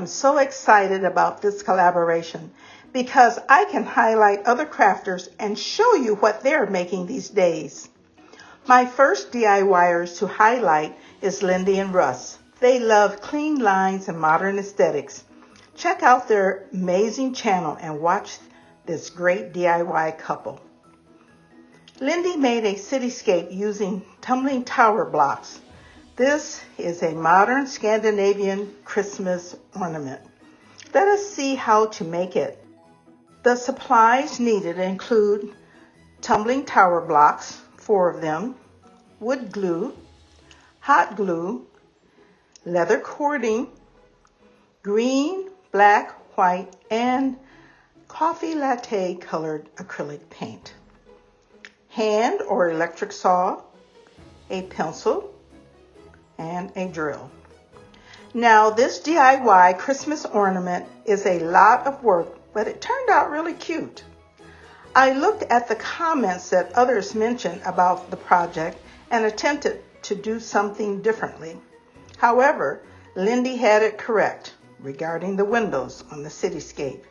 am so excited about this collaboration because I can highlight other crafters and show you what they're making these days. My first DIYers to highlight is Lindy and Russ. They love clean lines and modern aesthetics. Check out their amazing channel and watch this great DIY couple. Lindy made a cityscape using tumbling tower blocks. This is a modern Scandinavian Christmas ornament. Let us see how to make it. The supplies needed include tumbling tower blocks, 4 of them, wood glue, hot glue, leather cording, green, black, white, and coffee latte colored acrylic paint, hand or electric saw, a pencil, and a drill. Now this DIY Christmas ornament is a lot of work, but it turned out really cute. I looked at the comments that others mentioned about the project and attempted to do something differently. However, Lindy had it correct regarding the windows on the cityscape.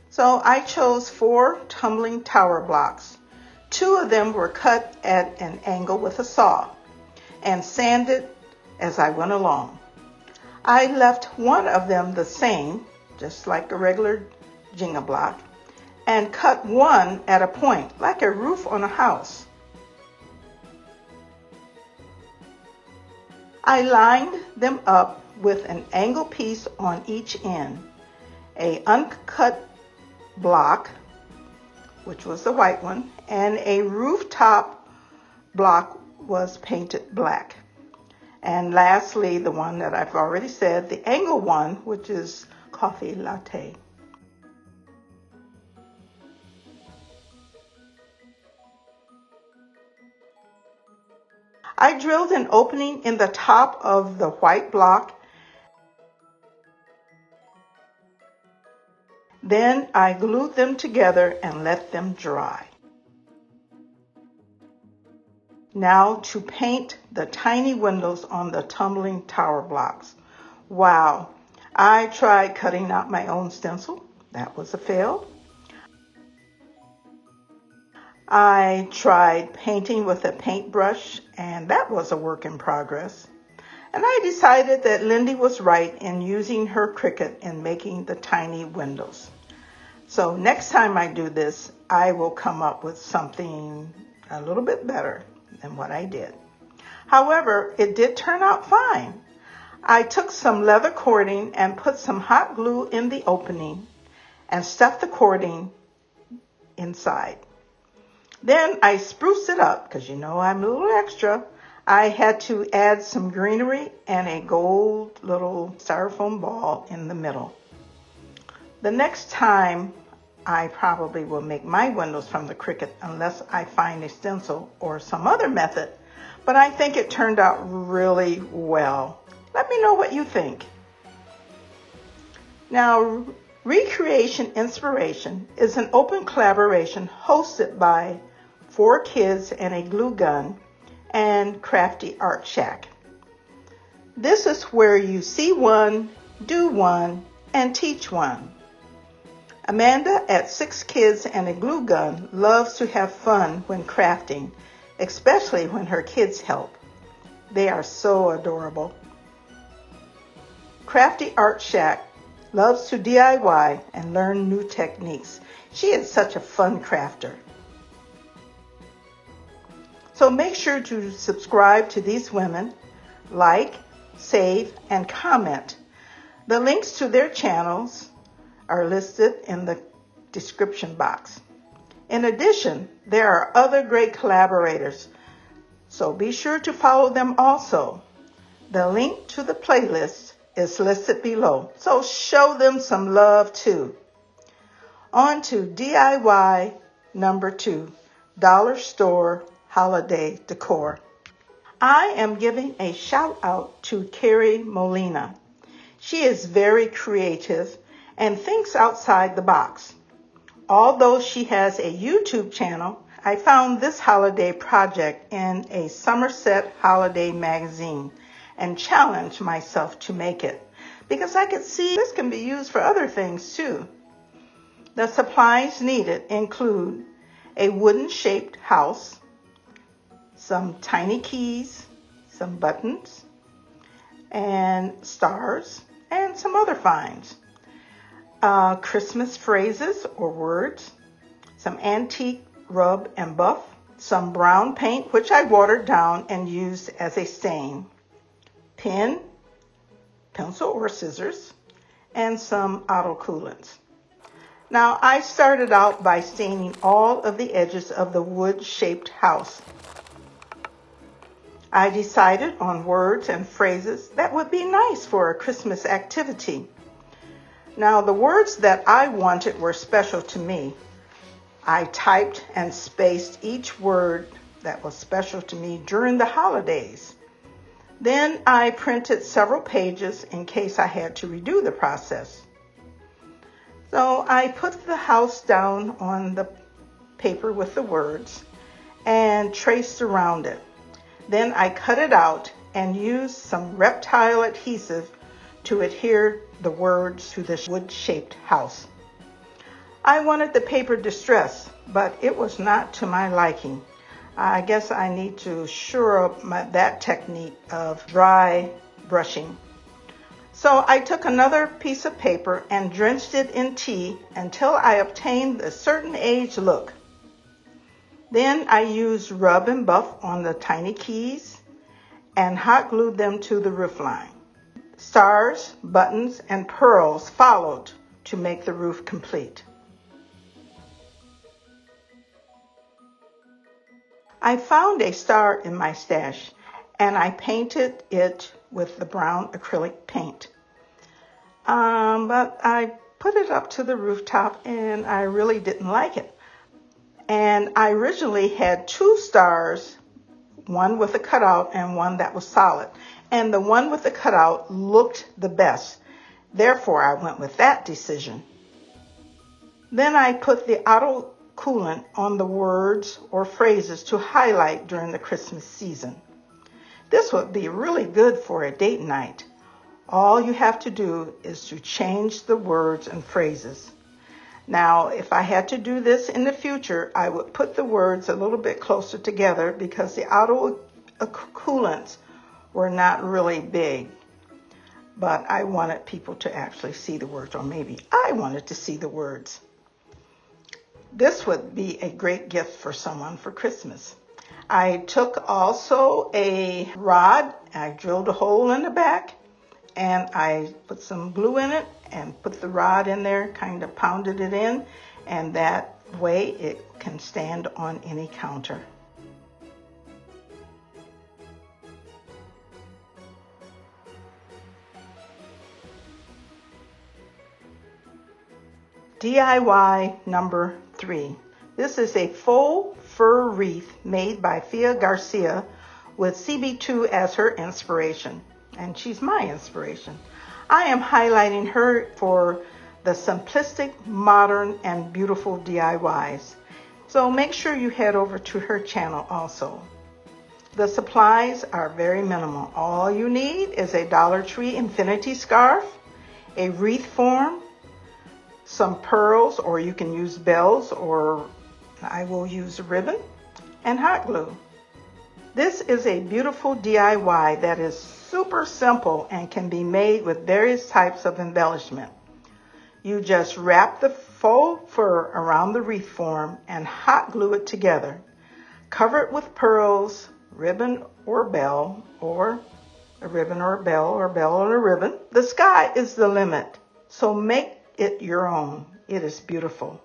So I chose 4 tumbling tower blocks. 2 of them were cut at an angle with a saw and sanded as I went along. I left one of them the same, just like a regular Jenga block, and cut one at a point, like a roof on a house. I lined them up with an angle piece on each end. An uncut block, which was the white one, and a rooftop block was painted black. And lastly, the one that I've already said, the angle one, which is coffee latte. I drilled an opening in the top of the white block. Then I glued them together and let them dry. Now to paint the tiny windows on the tumbling tower blocks. Wow, I tried cutting out my own stencil. That was a fail. I tried painting with a paintbrush, and that was a work in progress. And I decided that Lindy was right in using her Cricut in making the tiny windows. So next time I do this, I will come up with something a little bit better than what I did. However, it did turn out fine. I took some leather cording and put some hot glue in the opening and stuffed the cording inside. Then I spruced it up because you know I'm a little extra. I had to add some greenery and a gold little styrofoam ball in the middle. The next time I probably will make my windows from the Cricut unless I find a stencil or some other method. But I think it turned out really well. Let me know what you think. Now, Recreation Inspiration is an open collaboration hosted by 4 Kids and a Glue Gun and Crafty Art Shack. This is where you see one, do one, and teach one. Amanda at 6 Kids and a Glue Gun loves to have fun when crafting, especially when her kids help. They are so adorable. Crafty Art Shack loves to DIY and learn new techniques. She is such a fun crafter. So make sure to subscribe to these women, like, save, and comment. The links to their channels are listed in the description box. In addition, there are other great collaborators, so be sure to follow them also. The link to the playlist is listed below, so show them some love too. On to DIY number 2, Dollar Store Holiday Decor. I am giving a shout out to Carrie Molina. She is very creative and thinks outside the box. Although she has a YouTube channel, I found this holiday project in a Somerset holiday magazine and challenged myself to make it. because I could see this can be used for other things too. The supplies needed include a wooden-shaped house, some tiny keys, some buttons, and stars, and some other finds. Christmas phrases or words, some antique rub and buff, some brown paint, which I watered down and used as a stain, pen, pencil or scissors, and some auto coolants. Now, I started out by staining all of the edges of the wood-shaped house. I decided on words and phrases that would be nice for a Christmas activity. Now, the words that I wanted were special to me. I typed and spaced each word that was special to me during the holidays. Then I printed several pages in case I had to redo the process. So I put the house down on the paper with the words and traced around it. Then I cut it out and used some reptile adhesive to adhere the words to this wood-shaped house. I wanted the paper distressed, but it was not to my liking. I guess I need to shore up that technique of dry brushing. So I took another piece of paper and drenched it in tea until I obtained a certain age look. Then I used rub and buff on the tiny keys and hot glued them to the roofline. Stars, buttons, and pearls followed to make the roof complete. I found a star in my stash and I painted it with the brown acrylic paint. But I put it up to the rooftop and I really didn't like it. And I originally had two stars, one with a cutout and one that was solid. And the one with the cutout looked the best. Therefore, I went with that decision. Then I put the auto coolant on the words or phrases to highlight during the Christmas season. This would be really good for a date night. All you have to do is to change the words and phrases. Now, if I had to do this in the future, I would put the words a little bit closer together because the auto coolants were not really big. But I wanted people to actually see the words, or maybe I wanted to see the words. This would be a great gift for someone for Christmas. I took also a rod, I drilled a hole in the back, and I put some glue in it and put the rod in there, kind of pounded it in, and that way it can stand on any counter. DIY number 3. This is a faux fur wreath made by Fia Garcia with CB2 as her inspiration. And she's my inspiration. I am highlighting her for the simplistic, modern, and beautiful DIYs. So make sure you head over to her channel also. The supplies are very minimal. All you need is a Dollar Tree infinity scarf, a wreath form, some pearls, or you can use bells, or I will use a ribbon, and hot glue. This is a beautiful DIY that is super simple and can be made with various types of embellishment. You just wrap the faux fur around the wreath form and hot glue it together. Cover it with pearls, ribbon or bell, or a ribbon or a bell, or a bell and a ribbon. The sky is the limit, so make it your own. It is beautiful.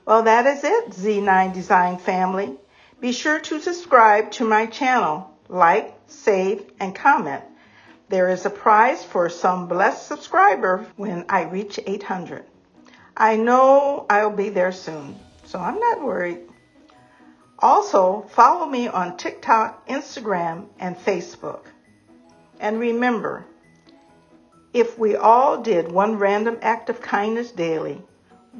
Well, that is it, Z9 Design family. Be sure to subscribe to my channel, like, save, and comment. There is a prize for some blessed subscriber when I reach 800. I know I'll be there soon, so I'm not worried. Also, follow me on TikTok, Instagram, and Facebook. And remember, if we all did one random act of kindness daily,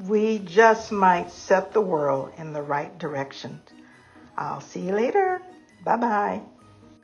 we just might set the world in the right direction. I'll see you later. Bye-bye.